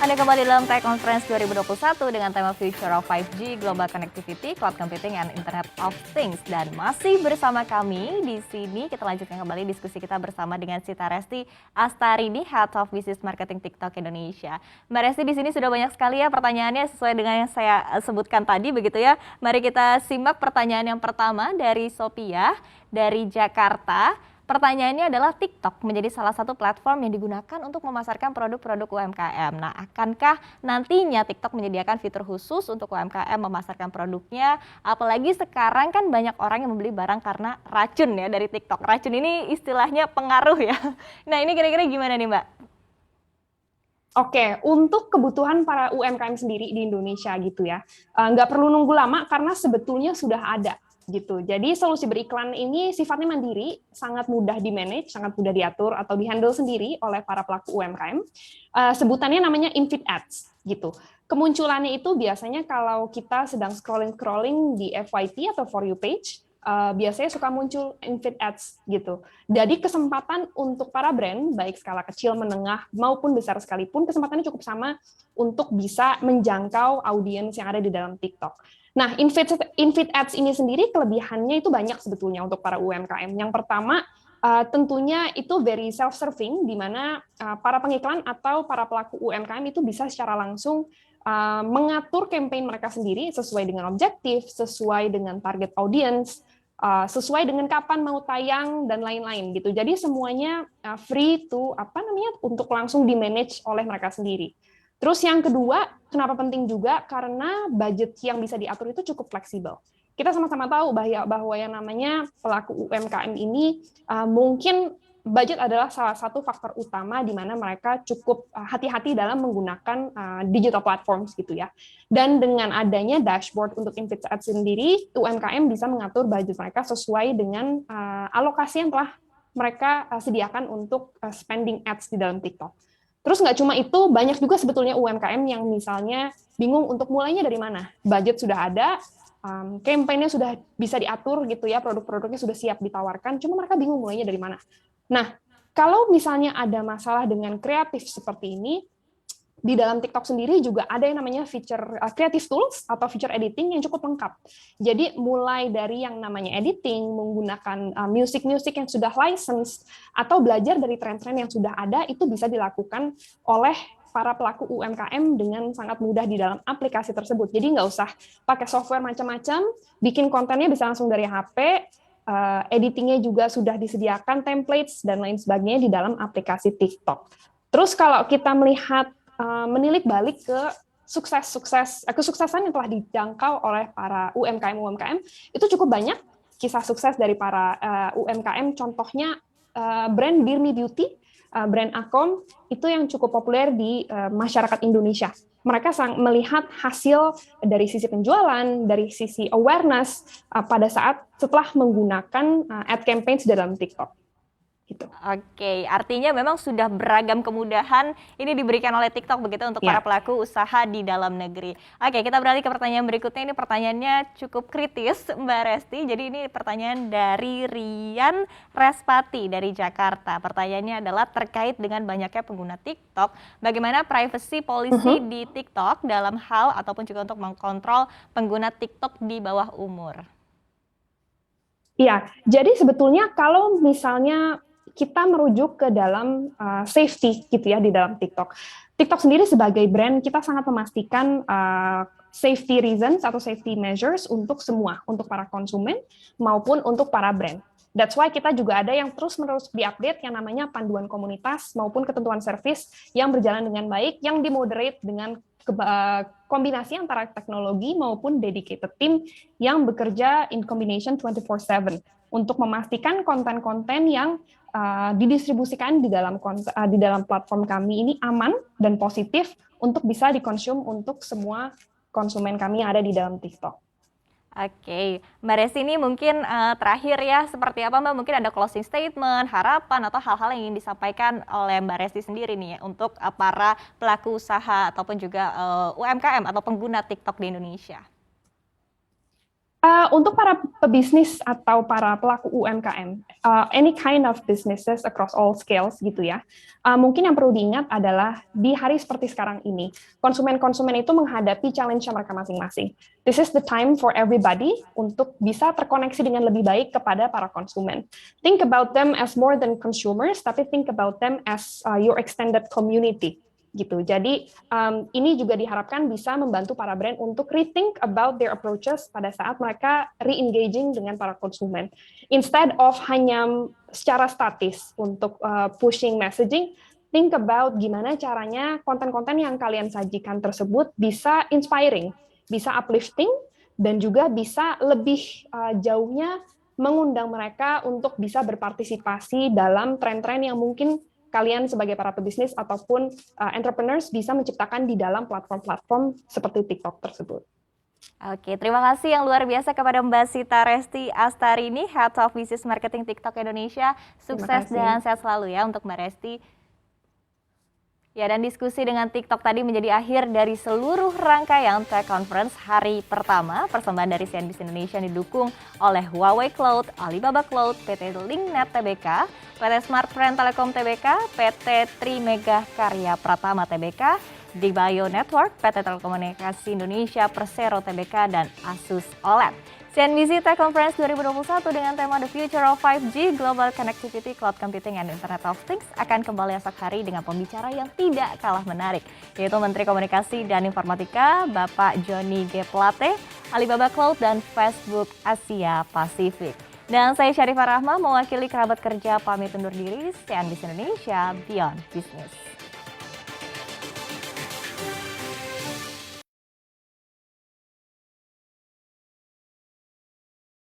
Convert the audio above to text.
Anda kembali dalam Tech Conference 2021 dengan tema Future of 5G, Global Connectivity, Cloud Computing, and Internet of Things. Dan masih bersama kami di sini, kita lanjutkan kembali diskusi kita bersama dengan Sita Resti Astarini, Head of Business Marketing TikTok Indonesia. Mbak Resti, di sini sudah banyak sekali ya pertanyaannya sesuai dengan yang saya sebutkan tadi begitu ya. Mari kita simak pertanyaan yang pertama dari Sophia dari Jakarta. Pertanyaannya adalah TikTok menjadi salah satu platform yang digunakan untuk memasarkan produk-produk UMKM. Nah, akankah nantinya TikTok menyediakan fitur khusus untuk UMKM memasarkan produknya? Apalagi sekarang kan banyak orang yang membeli barang karena racun ya dari TikTok. Racun ini istilahnya pengaruh ya. Nah, ini kira-kira gimana nih, Mbak? Oke, untuk kebutuhan para UMKM sendiri di Indonesia gitu ya, nggak perlu nunggu lama karena sebetulnya sudah ada gitu. Jadi solusi beriklan ini sifatnya mandiri, sangat mudah di-manage, sangat mudah diatur atau di-handle sendiri oleh para pelaku UMKM. Sebutannya namanya in-feed ads gitu. Kemunculannya itu biasanya kalau kita sedang scrolling-scrolling di FYP atau For You page, biasanya suka muncul in-feed ads gitu. Jadi kesempatan untuk para brand, baik skala kecil, menengah, maupun besar sekalipun, kesempatannya cukup sama untuk bisa menjangkau audiens yang ada di dalam TikTok. Nah, in-feed ads ini sendiri kelebihannya itu banyak sebetulnya untuk para UMKM. Yang pertama, tentunya itu very self-serving, di mana para pengiklan atau para pelaku UMKM itu bisa secara langsung mengatur campaign mereka sendiri sesuai dengan objektif, sesuai dengan target audience, sesuai dengan kapan mau tayang dan lain-lain gitu. Jadi semuanya free to untuk langsung di-manage oleh mereka sendiri. Terus yang kedua, kenapa penting juga? Karena budget yang bisa diatur itu cukup fleksibel. Kita sama-sama tahu bahwa yang namanya pelaku UMKM ini mungkin budget adalah salah satu faktor utama di mana mereka cukup hati-hati dalam menggunakan digital platforms gitu ya. Dan dengan adanya dashboard untuk in-feed ads sendiri, UMKM bisa mengatur budget mereka sesuai dengan alokasi yang telah mereka sediakan untuk spending ads di dalam TikTok. Terus nggak cuma itu, banyak juga sebetulnya UMKM yang misalnya bingung untuk mulainya dari mana. Budget sudah ada, campaign-nya sudah bisa diatur gitu ya, produk-produknya sudah siap ditawarkan, cuma mereka bingung mulainya dari mana. Nah, kalau misalnya ada masalah dengan kreatif seperti ini, di dalam TikTok sendiri juga ada yang namanya feature creative tools atau feature editing yang cukup lengkap. Jadi mulai dari yang namanya editing, menggunakan music-music yang sudah licensed, atau belajar dari tren-tren yang sudah ada, itu bisa dilakukan oleh para pelaku UMKM dengan sangat mudah di dalam aplikasi tersebut. Jadi nggak usah pakai software macam-macam, bikin kontennya bisa langsung dari HP, editingnya juga sudah disediakan, templates, dan lain sebagainya di dalam aplikasi TikTok. Terus kalau kita melihat menilik balik ke kesuksesan yang telah dijangkau oleh para UMKM itu cukup banyak kisah sukses dari para UMKM. Contohnya brand Birmi Beauty, brand Akom itu yang cukup populer di masyarakat Indonesia. Mereka melihat hasil dari sisi penjualan, dari sisi awareness pada saat setelah menggunakan ad campaigns dalam TikTok. Gitu. Oke, artinya memang sudah beragam kemudahan ini diberikan oleh TikTok begitu untuk para pelaku usaha di dalam negeri. Oke, kita beralih ke pertanyaan berikutnya. Ini pertanyaannya cukup kritis, Mbak Resti. Jadi ini pertanyaan dari Rian Respati dari Jakarta. Pertanyaannya adalah terkait dengan banyaknya pengguna TikTok, bagaimana privacy policy di TikTok dalam hal ataupun juga untuk mengkontrol pengguna TikTok di bawah umur? Iya, jadi sebetulnya kalau misalnya kita merujuk ke dalam safety gitu ya di dalam TikTok. TikTok sendiri sebagai brand kita sangat memastikan safety reasons atau safety measures untuk semua, untuk para konsumen maupun untuk para brand. That's why kita juga ada yang terus-menerus diupdate yang namanya panduan komunitas maupun ketentuan service yang berjalan dengan baik, yang dimoderate dengan kombinasi antara teknologi maupun dedicated team yang bekerja in combination 24/7 untuk memastikan konten-konten yang didistribusikan di dalam platform kami ini aman dan positif untuk bisa dikonsum untuk semua konsumen kami yang ada di dalam TikTok. Oke, Mbak Resti ini mungkin terakhir ya, seperti apa Mbak? Mungkin ada closing statement, harapan, atau hal-hal yang ingin disampaikan oleh Mbak Resti sendiri nih untuk para pelaku usaha ataupun juga UMKM atau pengguna TikTok di Indonesia. Untuk para pebisnis atau para pelaku UMKM, any kind of businesses across all scales gitu ya, mungkin yang perlu diingat adalah di hari seperti sekarang ini, konsumen-konsumen itu menghadapi challenge mereka masing-masing. This is the time for everybody untuk bisa terkoneksi dengan lebih baik kepada para konsumen. Think about them as more than consumers, tapi think about them as your extended community. Gitu. Jadi ini juga diharapkan bisa membantu para brand untuk rethink about their approaches pada saat mereka re-engaging dengan para konsumen. Instead of hanya secara statis untuk pushing messaging, think about gimana caranya konten-konten yang kalian sajikan tersebut bisa inspiring, bisa uplifting, dan juga bisa lebih jauhnya mengundang mereka untuk bisa berpartisipasi dalam tren-tren yang mungkin kalian sebagai para pebisnis ataupun entrepreneurs bisa menciptakan di dalam platform-platform seperti TikTok tersebut. Oke, terima kasih yang luar biasa kepada Mbak Sita Resti Astarini, Head of Business Marketing TikTok Indonesia. Sukses dan sehat selalu ya untuk Mbak Resti. Ya, dan diskusi dengan TikTok tadi menjadi akhir dari seluruh rangkaian Tech Conference hari pertama. Persembahan dari CNBC Indonesia didukung oleh Huawei Cloud, Alibaba Cloud, PT Linknet Tbk, PT Smartfren Telekom Tbk, PT Trimegah Karya Pratama Tbk, Dibayo Network, PT Telekomunikasi Indonesia Persero Tbk, dan Asus OLED. CNBC Tech Conference 2021 dengan tema The Future of 5G, Global Connectivity, Cloud Computing, and Internet of Things akan kembali esok hari dengan pembicara yang tidak kalah menarik, yaitu Menteri Komunikasi dan Informatika, Bapak Johnny G. Plate, Alibaba Cloud, dan Facebook Asia Pasifik. Dan saya Syarifah Rahma mewakili kerabat kerja pamit undur diri, CNBC Indonesia Beyond Business.